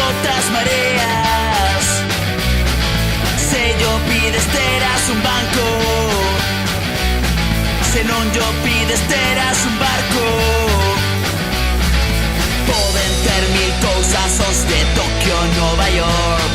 otras mareas. Se yo pides teras un banco, se non yo pides teras un barco. Poden ter mil cousas os de Tokio, Nova York,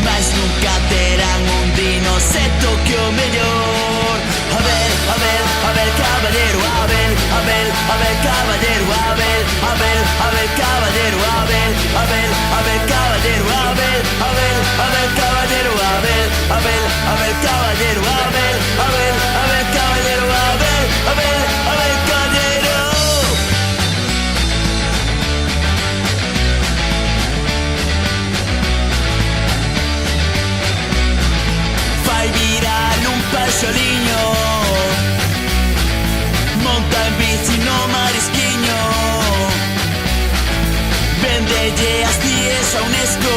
mas nunca terán un dino se Tokio mellor. A ver, a ver, a ver, caballero, a ver, a ver, a ver, caballero, a ver, a ver, a ver, caballero, a ver, a ver, a ver, caballero, a ver, a ver, a ver, caballero, a ver, a ver, a ver, caballero, a ver, a ver, a ver, caballero, a ver, a ver, a ver, caballero. Fai virar un paxoliño, monta en bici no marisquiño, vendelle as tíes a UNESCO.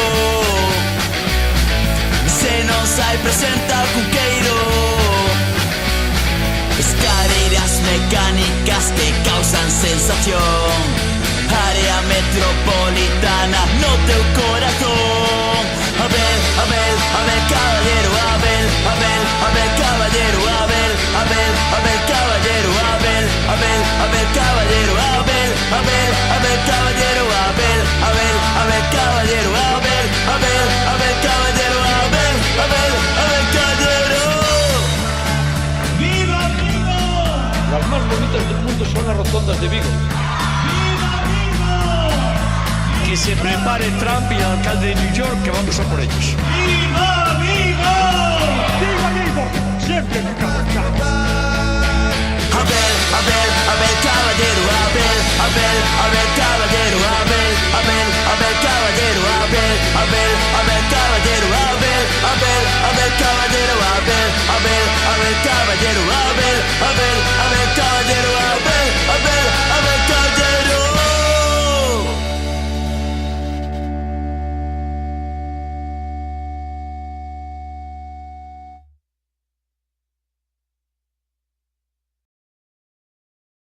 Se non sai presenta o cunqueiro, escareiras mecánicas que causan sensación, área metropolitana no teu corazón. A ver, a ver, a ver, caballero, a ver, a ver, a ver, caballero, a ver, a ver, a ver, caballero, a ver, a ver, a ver, caballero, a ver, a ver, a ver, caballero, a ver, a ver, a ver, caballero, a ver, a ver, a ver, caballero, a ver, a ver, a ver, caballero. ¡Viva Vigo! Las más bonitas del mundo son las rotondas de Vigo. ¡Viva Vigo! Que se prepare Trump y el alcalde de New York, que vamos a por ellos. ¡Viva Vigo! ¡Viva Vigo! Siempre me cago en casa. A ver, a ver, a ver, caballero, a ver, a ver, a ver, caballero, a ver, a ver, a ver, caballero, a ver, a ver, a ver,